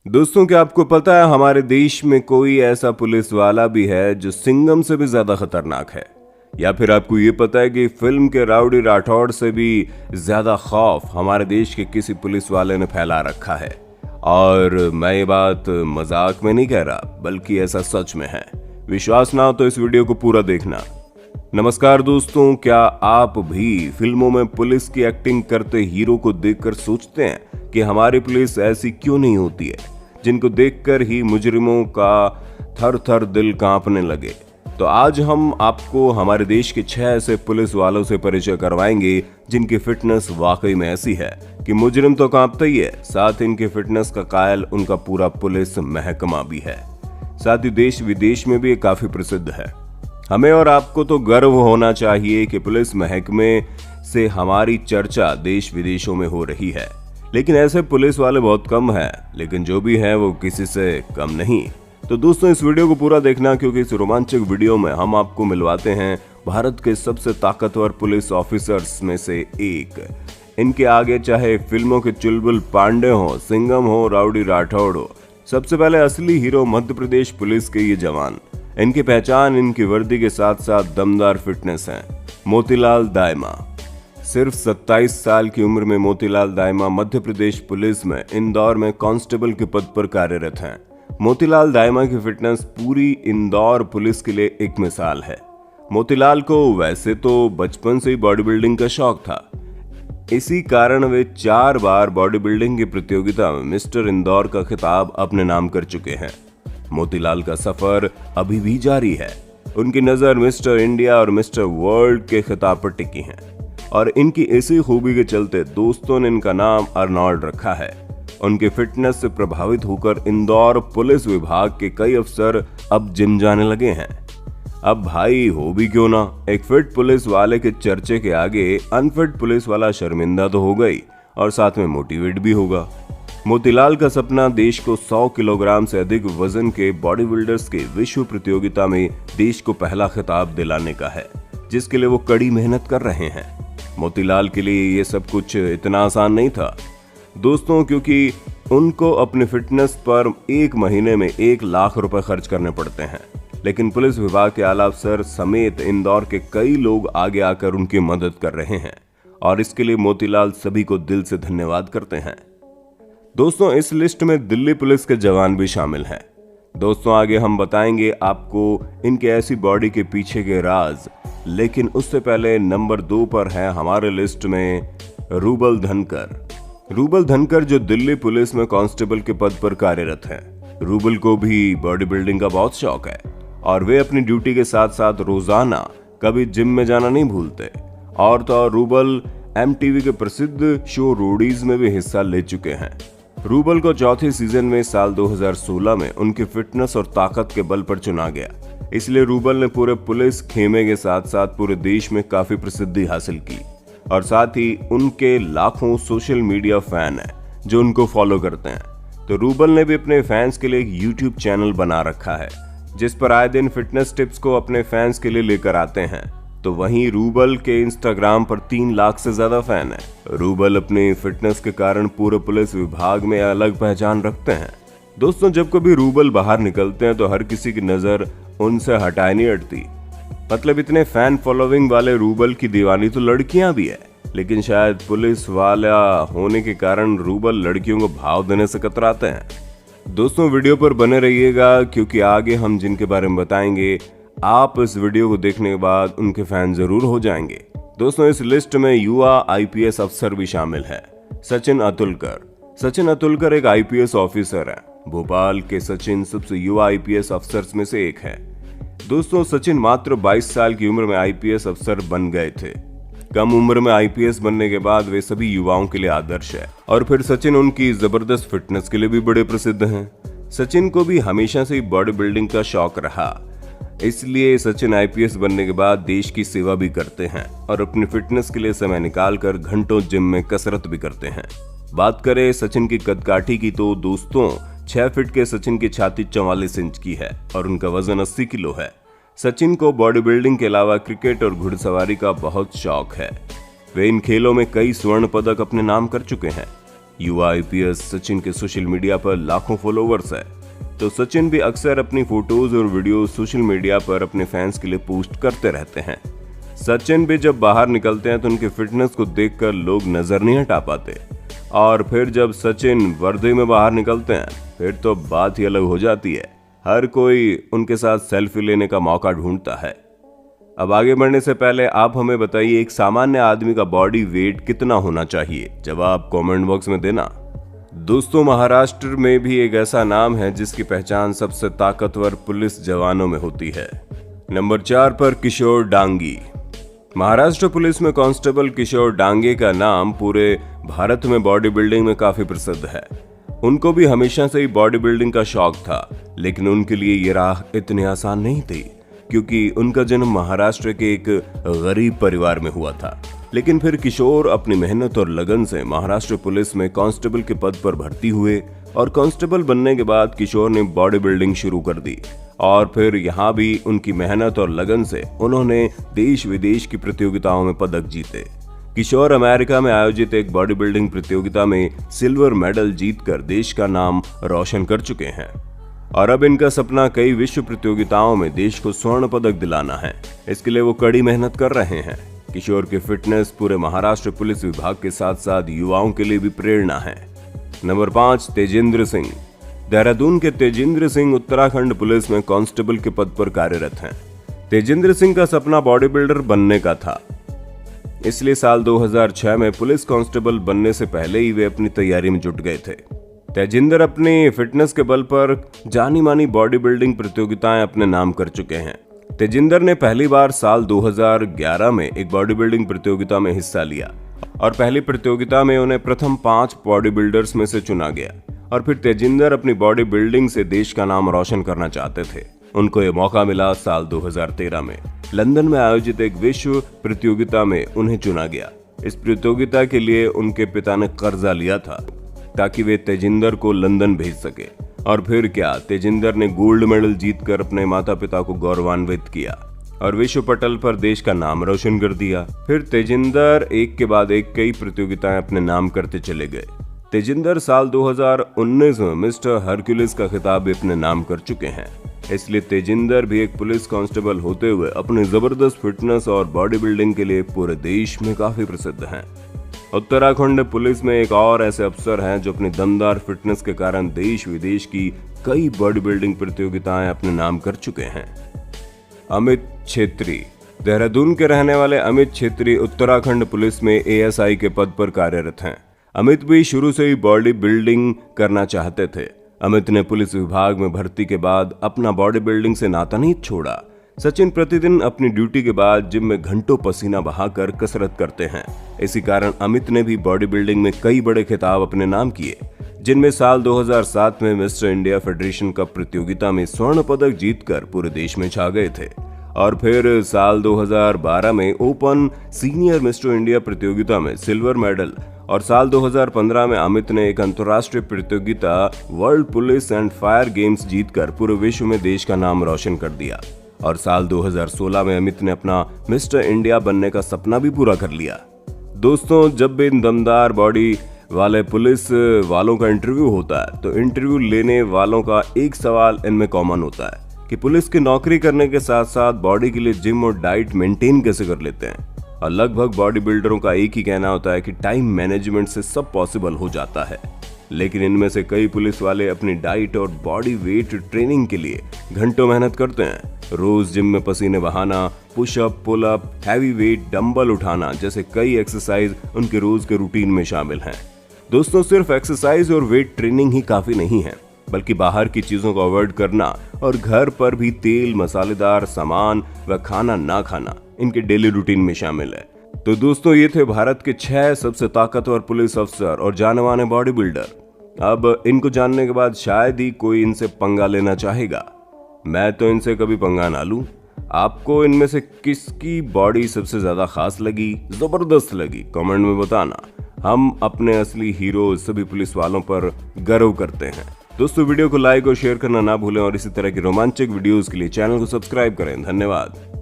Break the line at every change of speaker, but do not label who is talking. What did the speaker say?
दोस्तों, क्या आपको पता है हमारे देश में कोई ऐसा पुलिस वाला भी है जो सिंघम से भी ज्यादा खतरनाक है? या फिर आपको ये पता है कि फिल्म के राउडी राठौड़ से भी ज्यादा खौफ हमारे देश के किसी पुलिस वाले ने फैला रखा है? और मैं ये बात मजाक में नहीं कह रहा, बल्कि ऐसा सच में है। विश्वास ना हो तो इस वीडियो को पूरा देखना। नमस्कार दोस्तों, क्या आप भी फिल्मों में पुलिस की एक्टिंग करते हीरो को देखकर सोचते हैं कि हमारी पुलिस ऐसी क्यों नहीं होती है, जिनको देखकर ही मुजरिमों का थर थर दिल कांपने लगे? तो आज हम आपको हमारे देश के 6 ऐसे पुलिस वालों से परिचय करवाएंगे जिनकी फिटनेस वाकई में ऐसी है कि मुजरिम तो कांपता ही है, साथ इनकी फिटनेस का कायल उनका पूरा पुलिस महकमा भी है। साथ ही देश विदेश में भी ये काफी प्रसिद्ध है। हमें और आपको तो गर्व होना चाहिए कि पुलिस महकमे से हमारी चर्चा देश विदेशों में हो रही है। लेकिन ऐसे पुलिस वाले बहुत कम हैं, लेकिन जो भी हैं वो किसी से कम नहीं। तो दोस्तों, इस वीडियो को पूरा देखना, क्योंकि इस रोमांचक वीडियो में हम आपको मिलवाते हैं भारत के सबसे ताकतवर पुलिस ऑफिसर्स में से एक। इनके आगे चाहे फिल्मों के चुलबुल पांडे हो, सिंघम हो, राउडी राठौड़ हो, सबसे पहले असली हीरो मध्य प्रदेश पुलिस के ये जवान। इनकी पहचान इनकी वर्दी के साथ साथ दमदार फिटनेस है। मोतीलाल दाइमा। सिर्फ 27 साल की उम्र में मोतीलाल दाइमा मध्य प्रदेश पुलिस में इंदौर में कांस्टेबल के पद पर कार्यरत हैं। मोतीलाल दाइमा की फिटनेस पूरी इंदौर पुलिस के लिए एक मिसाल है। मोतीलाल को वैसे तो बचपन से ही बॉडी बिल्डिंग का शौक था। इसी कारण वे 4 बार बॉडी बिल्डिंग की प्रतियोगिता में मिस्टर इंदौर का खिताब अपने नाम कर चुके हैं। मोतीलाल का सफर अभी भी जारी है। उनकी नजर मिस्टर इंडिया और मिस्टर वर्ल्ड के खिताब पर टिकी है, और इनकी इसी खूबी के चलते दोस्तों ने इनका नाम अर्नोल्ड रखा है। उनके फिटनेस से प्रभावित होकर इंदौर पुलिस विभाग के कई अफसर अब जिम जाने लगे हैं। अब भाई हो भी क्यों ना, एक फिट पुलिस वाले के चर्चे के आगे अनफिट पुलिस वाला शर्मिंदा तो हो गई और साथ में मोटिवेट भी होगा। मोतीलाल का सपना देश को 100 किलोग्राम से अधिक वजन के बॉडी बिल्डर्स के विश्व प्रतियोगिता में देश को पहला खिताब दिलाने का है, जिसके लिए वो कड़ी मेहनत कर रहे हैं। मोतीलाल के लिए ये सब कुछ इतना आसान नहीं था दोस्तों, क्योंकि उनको अपनी फिटनेस पर एक महीने में 1 लाख रुपए खर्च करने पड़ते हैं। लेकिन पुलिस विभाग के आला अफसर समेत इंदौर के कई लोग आगे आकर उनकी मदद कर रहे हैं, और इसके लिए मोतीलाल सभी को दिल से धन्यवाद करते हैं। दोस्तों, इस लिस्ट में दिल्ली पुलिस के जवान भी शामिल हैं। दोस्तों, आगे हम बताएंगे आपको इनके ऐसी बॉडी के पीछे के राज। लेकिन उससे पहले नंबर 2 पर है हमारे लिस्ट में रूबल धनकर। रूबल धनकर जो दिल्ली पुलिस में कांस्टेबल के पद पर कार्यरत हैं। रूबल को भी बॉडी बिल्डिंग का बहुत शौक है, और वे अपनी ड्यूटी के साथ साथ रोजाना कभी जिम में जाना नहीं भूलते। और तो और रूबल MTV के प्रसिद्ध शो रोडीज में भी हिस्सा ले चुके हैं। रूबल को चौथे सीजन में साल 2016 में उनकी फिटनेस और ताकत के बल पर चुना गया। इसलिए रूबल ने पूरे पुलिस खेमे के साथ साथ पूरे देश में काफी प्रसिद्धि हासिल की, और साथ ही उनके लाखों सोशल मीडिया फैन हैं जो उनको फॉलो करते हैं। तो रूबल ने भी अपने फैंस के लिए एक YouTube चैनल बना रखा है, जिस पर आए दिन फिटनेस टिप्स को अपने फैंस के लिए लेकर आते हैं। तो वहीं रूबल के इंस्टाग्राम पर 3 लाख से ज्यादा फैन है। रूबल अपनी फिटनेस के कारण पूरे पुलिस विभाग में अलग पहचान रखते हैं। दोस्तों, जब कभी रूबल बाहर निकलते हैं तो हर किसी की नजर उनसे हटाई नहीं हटती। मतलब इतने फैन फॉलोइंग वाले रूबल की दीवानी तो लड़कियां भी है, लेकिन शायद पुलिस वाला होने के कारण रूबल लड़कियों को भाव देने से कतराते हैं। दोस्तों, वीडियो पर बने रहिएगा, क्योंकि आगे हम जिनके बारे में बताएंगे आप इस वीडियो को देखने के बाद उनके फैन जरूर हो जाएंगे। दोस्तों, इस लिस्ट में युवा IPS अफसर भी शामिल है। सचिन अतुलकर। सचिन अतुलकर एक IPS ऑफिसर है। भोपाल के सचिन सबसे युवा IPS अफसर्स में से एक है। दोस्तों, सचिन मात्र 22 साल की उम्र में IPS अफसर बन गए थे। कम उम्र में IPS बनने के बाद वे सभी युवाओं के लिए आदर्श है। और फिर सचिन उनकी जबरदस्त फिटनेस के लिए भी बड़े प्रसिद्ध हैं। सचिन को भी हमेशा से बॉडी बिल्डिंग का शौक रहा, इसलिए सचिन IPS बनने के बाद देश की सेवा भी करते हैं और अपनी फिटनेस के लिए समय निकालकर घंटों जिम में कसरत भी करते हैं। बात करें सचिन की कदकाठी की, तो दोस्तों 6 फीट के सचिन की छाती 44 इंच की है और उनका वजन 80 किलो है। सचिन को बॉडी बिल्डिंग के अलावा क्रिकेट और घुड़सवारी का बहुत शौक है। वे इन खेलों में कई स्वर्ण पदक अपने नाम कर चुके हैं। युवा आईपीएस सचिन के सोशल मीडिया पर लाखों फॉलोवर्स है, तो सचिन भी अक्सर अपनी फोटोज और वीडियो सोशल मीडिया पर अपने फैंस के लिए पोस्ट करते रहते हैं। सचिन भी जब बाहर निकलते हैं तो उनके फिटनेस को देखकर लोग नजर नहीं हटा पाते, और फिर जब सचिन वर्दी में बाहर निकलते हैं फिर तो बात ही अलग हो जाती है। हर कोई उनके साथ सेल्फी लेने का मौका ढूंढता है। अब आगे बढ़ने से पहले आप हमें बताइए, एक सामान्य आदमी का बॉडी वेट कितना होना चाहिए? जवाब कमेंट बॉक्स में देना। दोस्तों, महाराष्ट्र में भी एक ऐसा नाम है जिसकी पहचान सबसे ताकतवर पुलिस जवानों में होती है। नंबर 4 पर किशोर डांगी। महाराष्ट्र पुलिस में कांस्टेबल किशोर डांगे का नाम पूरे भारत में बॉडी बिल्डिंग में काफी प्रसिद्ध है। उनको भी हमेशा से ही बॉडी बिल्डिंग का शौक था, लेकिन उनके लिए ये राह इतनी आसान नहीं थी, क्योंकि उनका जन्म महाराष्ट्र के एक गरीब परिवार में हुआ था। लेकिन फिर किशोर अपनी मेहनत और लगन से महाराष्ट्र पुलिस में कांस्टेबल के पद पर भर्ती हुए, और कांस्टेबल बनने के बाद किशोर ने बॉडी बिल्डिंग शुरू कर दी, और फिर यहाँ भी उनकी मेहनत और लगन से उन्होंने देश विदेश की प्रतियोगिताओं में पदक जीते। किशोर अमेरिका में आयोजित एक बॉडी बिल्डिंग प्रतियोगिता में सिल्वर मेडल जीतकर देश का नाम रोशन कर चुके हैं, और अब इनका सपना कई विश्व प्रतियोगिताओं में देश को स्वर्ण पदक दिलाना है। इसके लिए वो कड़ी मेहनत कर रहे हैं। किशोर की फिटनेस पूरे महाराष्ट्र पुलिस विभाग के साथ साथ युवाओं के लिए भी प्रेरणा है। नंबर 5, तेजिंदर सिंह। देहरादून के तेजिंदर सिंह उत्तराखंड पुलिस में कांस्टेबल के पद पर कार्यरत हैं। तेजिंदर सिंह का सपना बॉडी बिल्डर बनने का था, इसलिए साल 2006 में पुलिस कांस्टेबल बनने से पहले ही वे अपनी तैयारी में जुट गए थे। तेजिंदर अपनी फिटनेस के बल पर जानी मानी बॉडी बिल्डिंग प्रतियोगिताएं अपने नाम कर चुके हैं। तेजिंदर ने पहली बार साल 2011 में एक बॉडी बिल्डिंग प्रतियोगिता में हिस्सा लिया, और पहली प्रतियोगिता में उन्हें प्रथम 5 बॉडी बिल्डर्स में से चुना गया। और फिर तेजिंदर अपनी बॉडी बिल्डिंग से देश का नाम रोशन करना चाहते थे। उनको ये मौका मिला साल 2013 में लंदन में आयोजित एक विश्व प्रतियोगिता में उन्हें चुना गया। इस प्रतियोगिता के लिए उनके पिता ने कर्जा लिया था ताकि वे तेजिंदर को लंदन भेज सके, और फिर क्या, तेजिंदर ने गोल्ड मेडल जीतकर अपने माता पिता को गौरवान्वित किया और विश्व पटल पर देश का नाम रोशन कर दिया। फिर तेजिंदर एक के बाद एक कई प्रतियोगिताएं अपने नाम करते चले गए। तेजिंदर साल 2019 में मिस्टर हरक्यूलिस का खिताब भी अपने नाम कर चुके हैं। इसलिए तेजिंदर भी एक पुलिस कांस्टेबल होते हुए अपनी जबरदस्त फिटनेस और बॉडी बिल्डिंग के लिए पूरे देश में काफी प्रसिद्ध हैं। उत्तराखंड पुलिस में एक और ऐसे अफसर हैं जो अपनी दमदार फिटनेस के कारण देश विदेश की कई बॉडी बिल्डिंग प्रतियोगिताएं अपने नाम कर चुके हैं। अमित छेत्री। देहरादून के रहने वाले अमित छेत्री उत्तराखंड पुलिस में एएसआई के पद पर कार्यरत हैं। अमित भी शुरू से ही बॉडी बिल्डिंग करना चाहते थे। अमित ने पुलिस विभाग में भर्ती के बाद अपना बॉडी बिल्डिंग से नाता नहीं छोड़ा। सचिन प्रतिदिन अपनी ड्यूटी के बाद जिम में घंटों पसीना बहाकर कसरत करते हैं। इसी कारण अमित ने भी बॉडी बिल्डिंग में कई बड़े खिताब अपने नाम किए, जिनमें साल 2007 में मिस्टर इंडिया फेडरेशन कप प्रतियोगिता में स्वर्ण पदक जीतकर पूरे देश में छा गए थे, और फिर साल 2012 में ओपन सीनियर मिस्टर इंडिया प्रतियोगिता में सिल्वर मेडल, और साल 2015 में अमित ने एक अंतर्राष्ट्रीय प्रतियोगिता world police and fire games जीतकर पूरे विश्व में देश का नाम रोशन कर दिया। और साल 2016 में अमित ने अपना मिस्टर इंडिया बनने का सपना भी पूरा कर लिया। दोस्तों, जब भी इन दमदार बॉडी वाले पुलिस वालों का इंटरव्यू होता है तो इंटरव्यू लेने वालों का एक सवाल इनमें कॉमन होता है कि पुलिस की नौकरी करने के साथ साथ बॉडी के लिए जिम और डाइट मेंटेन कैसे कर लेते हैं। और लगभग बॉडी बिल्डरों का एक ही कहना होता है कि टाइम मैनेजमेंट से सब पॉसिबल हो जाता है। लेकिन इनमें से कई पुलिस वाले अपनी डाइट और बॉडी वेट ट्रेनिंग के लिए घंटों मेहनत करते हैं। रोज जिम में पसीने बहाना, pushup, pullup, heavy weight, dumbbell उठाना जैसे कई एक्सरसाइज उनके रोज के रूटीन में शामिल हैं। दोस्तों, सिर्फ एक्सरसाइज और वेट ट्रेनिंग ही काफी नहीं है, बल्कि बाहर की चीजों को अवॉइड करना और घर पर भी तेल मसालेदार सामान व खाना ना खाना इनके डेली रूटीन में शामिल है। तो दोस्तों, ये थे भारत के 6 सबसे ताकतवर पुलिस अफसर और जाने माने बॉडी बिल्डर। अब इनको जानने के बाद शायद ही कोई इनसे पंगा लेना चाहेगा। मैं तो इनसे कभी पंगा ना लूं। आपको इनमें से किसकी बॉडी सबसे ज्यादा खास लगी, जबरदस्त लगी, कमेंट में बताना। हम अपने असली हीरो सभी पुलिस वालों पर गर्व करते हैं। दोस्तों, वीडियो को लाइक और शेयर करना ना भूलें और इसी तरह की रोमांचक वीडियोस के लिए चैनल को सब्सक्राइब करें। धन्यवाद।